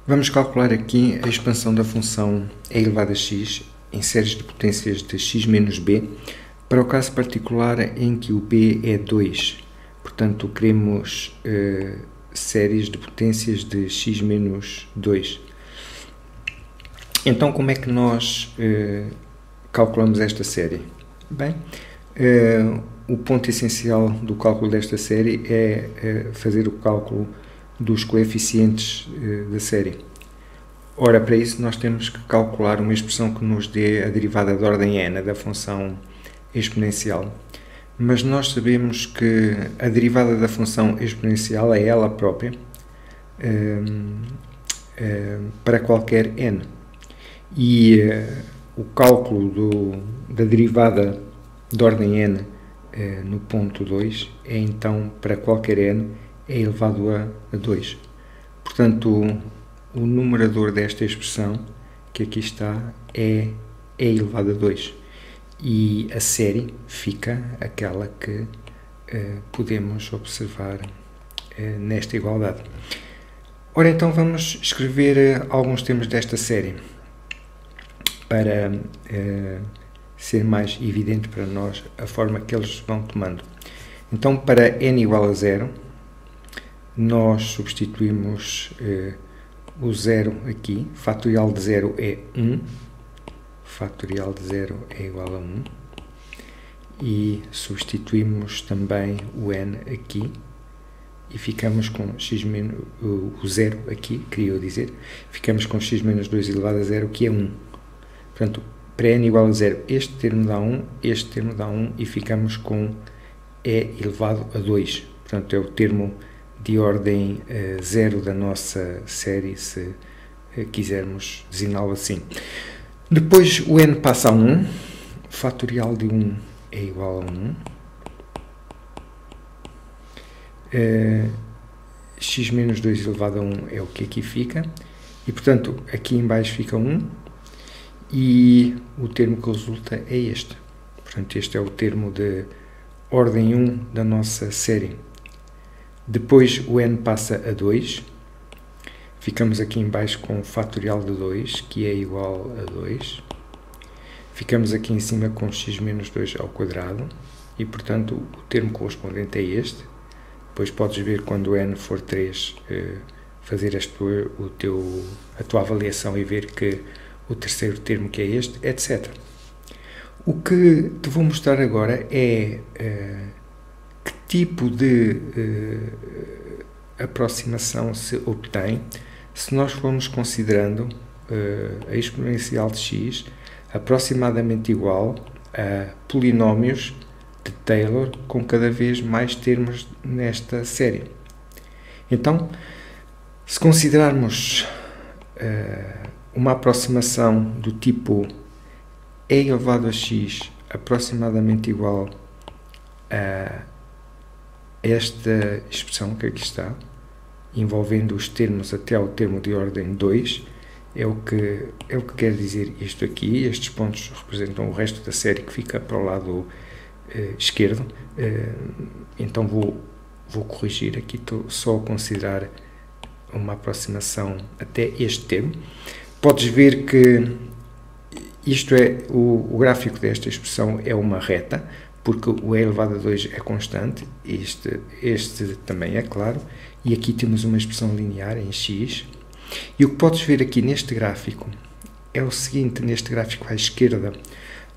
Vamos calcular aqui a expansão da função e elevado a x em séries de potências de x menos b, para o caso particular em que o b é 2. Portanto, queremos séries de potências de x menos 2. Então, como é que nós calculamos esta série? Bem, o ponto essencial do cálculo desta série é fazer o cálculo dos coeficientes da série. Ora, para isso nós temos que calcular uma expressão que nos dê a derivada de ordem n da função exponencial. Mas nós sabemos que a derivada da função exponencial é ela própria para qualquer n. E o cálculo da derivada de ordem n no ponto 2 é então para qualquer n é elevado a 2. Portanto, o numerador desta expressão, que aqui está, é elevado a 2. E a série fica aquela que podemos observar nesta igualdade. Ora, então vamos escrever alguns termos desta série para ser mais evidente para nós a forma que eles vão tomando. Então, para n igual a 0, nós substituímos o 0 aqui, fatorial de 0 é 1, fatorial de 0 é igual a 1, e substituímos também o n aqui, e ficamos com x menos, o 0 aqui, queria eu dizer, ficamos com x menos 2 elevado a 0, que é 1. Portanto, para n igual a 0, este termo dá 1, este termo dá 1, e ficamos com e elevado a 2. Portanto, é o termo de ordem 0 da nossa série, se quisermos designá-lo assim. Depois o n passa a 1, fatorial de 1 é igual a 1, x menos 2 elevado a 1 é o que aqui fica, e portanto aqui em baixo fica 1, e o termo que resulta é este. Portanto, este é o termo de ordem 1 da nossa série. Depois o n passa a 2, ficamos aqui em baixo com o fatorial de 2, que é igual a 2. Ficamos aqui em cima com x menos 2 ao quadrado, e portanto o termo correspondente é este. Depois podes ver quando o n for 3, fazer a tua avaliação e ver que o terceiro termo que é este, etc. O que te vou mostrar agora é que tipo de aproximação se obtém se nós formos considerando a exponencial de x aproximadamente igual a polinómios de Taylor com cada vez mais termos nesta série. Então, se considerarmos uma aproximação do tipo e elevado a x aproximadamente igual a esta expressão que aqui está, envolvendo os termos até ao termo de ordem 2, é o que quer dizer isto aqui. Estes pontos representam o resto da série que fica para o lado esquerdo. Então vou corrigir aqui, estou só a considerar uma aproximação até este termo. Podes ver que isto é o gráfico desta expressão é uma reta, porque o e elevado a 2 é constante, este também é claro, e aqui temos uma expressão linear em x. E o que podes ver aqui neste gráfico é o seguinte: neste gráfico à esquerda,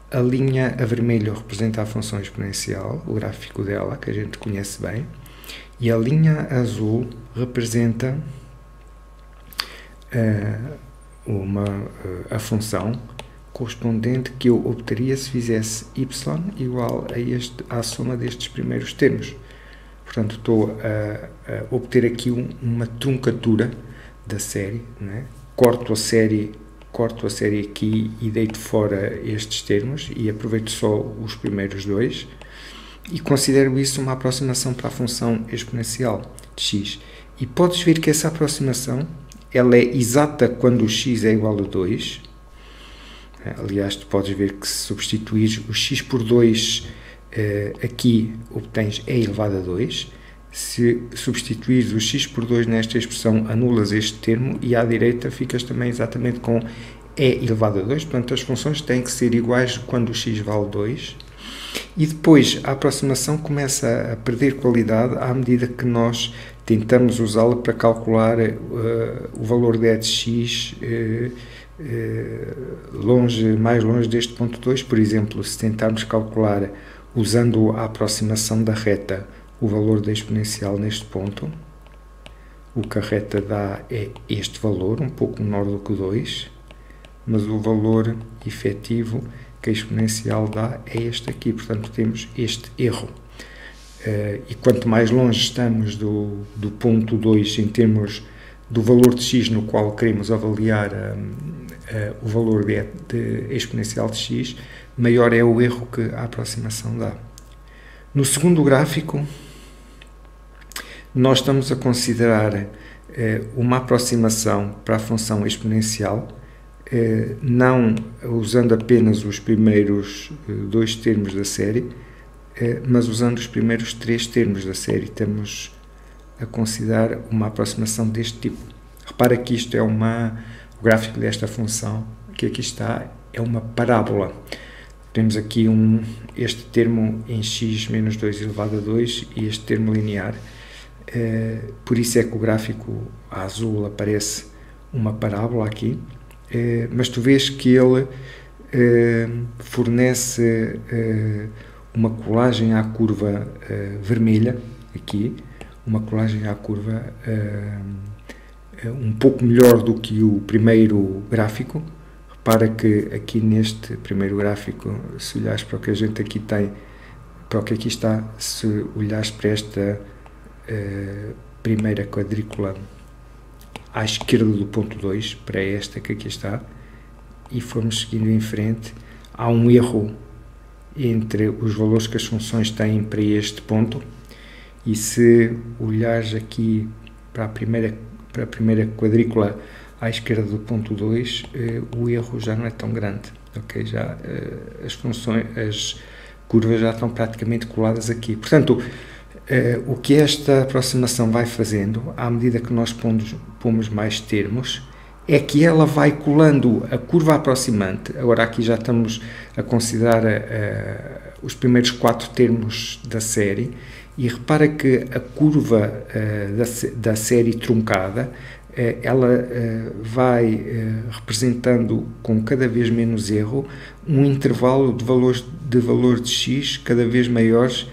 a linha a vermelho representa a função exponencial, o gráfico dela, que a gente conhece bem, e a linha azul representa a função correspondente que eu obteria se fizesse y igual à soma destes primeiros termos. Portanto, estou a obter aqui uma truncatura da série, né? Corto a série aqui e deito fora estes termos e aproveito só os primeiros dois e considero isso uma aproximação para a função exponencial de x. E podes ver que essa aproximação ela é exata quando o x é igual a 2. Aliás, tu podes ver que se substituires o x por 2 aqui obtens e elevado a 2, Se substituires o x por 2 nesta expressão, anulas este termo e à direita ficas também exatamente com e elevado a 2. Portanto, as funções têm que ser iguais quando o x vale 2. E depois a aproximação começa a perder qualidade à medida que nós tentamos usá-la para calcular o valor de e de x mais longe deste ponto 2. Por exemplo, se tentarmos calcular usando a aproximação da reta o valor da exponencial neste ponto, o que a reta dá é este valor, um pouco menor do que 2, mas o valor efetivo que a exponencial dá é este aqui, portanto temos este erro. E quanto mais longe estamos do ponto 2 em termos do valor de x no qual queremos avaliar o valor de exponencial de x, maior é o erro que a aproximação dá. No segundo gráfico, nós estamos a considerar uma aproximação para a função exponencial, não usando apenas os primeiros 2 termos da série, mas usando os primeiros 3 termos da série. Estamos a considerar uma aproximação deste tipo. Repara que isto é o gráfico desta função, que aqui está, é uma parábola. Temos aqui este termo em x menos 2 elevado a 2 e este termo linear. Por isso é que o gráfico azul aparece uma parábola aqui, mas tu vês que ele fornece uma colagem à curva vermelha, aqui, uma colagem à curva um pouco melhor do que o primeiro gráfico. Repara que aqui neste primeiro gráfico, se olhares para o que a gente aqui tem, para o que aqui está, se olhares para esta primeira quadrícula à esquerda do ponto 2, para esta que aqui está, e formos seguindo em frente, há um erro entre os valores que as funções têm para este ponto, e se olhares aqui para a primeira quadrícula à esquerda do ponto 2, o erro já não é tão grande, ok? Já as curvas já estão praticamente coladas aqui. Portanto, o que esta aproximação vai fazendo, à medida que nós pomos mais termos, é que ela vai colando a curva aproximante. Agora aqui já estamos a considerar os primeiros 4 termos da série, e repara que a curva da série truncada, ela vai representando com cada vez menos erro um intervalo de valor de x cada vez maiores,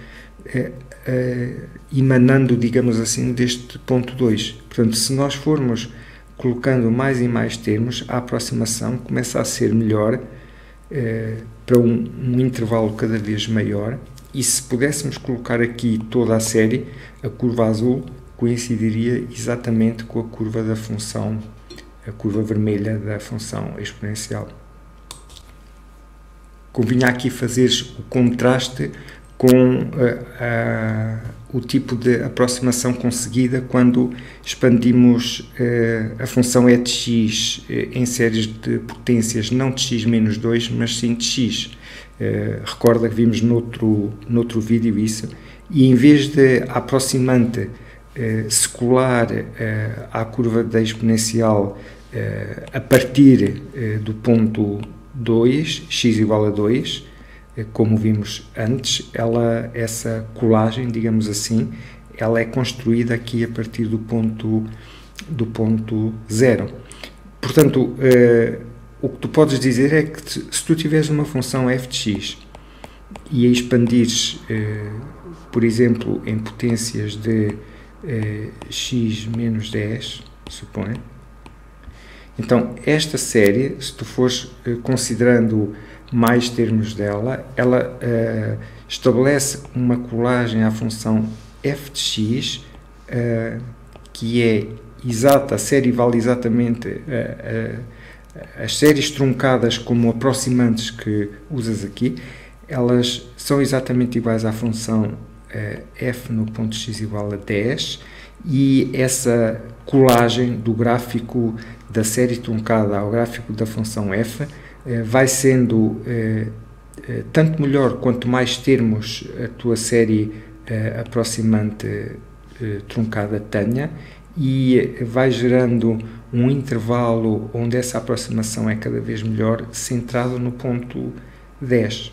emanando, digamos assim, deste ponto 2. Portanto, se nós formos colocando mais e mais termos, a aproximação começa a ser melhor para um intervalo cada vez maior, e se pudéssemos colocar aqui toda a série, a curva azul coincidiria exatamente com a curva da função, a curva vermelha da função exponencial. Convinha aqui fazeres o contraste com o tipo de aproximação conseguida quando expandimos a função e de x em séries de potências não de x menos 2, mas sim de x. Recorda que vimos noutro vídeo isso, e em vez de aproximante se colar à curva da exponencial a partir do ponto 2, x igual a 2, como vimos antes, essa colagem, digamos assim, ela é construída aqui a partir do ponto 0. Portanto, o que tu podes dizer é que se tu tiveres uma função f de x e a expandires, por exemplo, em potências de x menos 10, supõe, então esta série, se tu fores considerando mais termos dela, ela estabelece uma colagem à função f de x que é exata, a série vale exatamente as séries truncadas como aproximantes que usas aqui, elas são exatamente iguais à função f no ponto x igual a 10, e essa colagem do gráfico da série truncada ao gráfico da função f vai sendo tanto melhor quanto mais termos a tua série aproximante truncada tenha, e vai gerando um intervalo onde essa aproximação é cada vez melhor, centrado no ponto 10.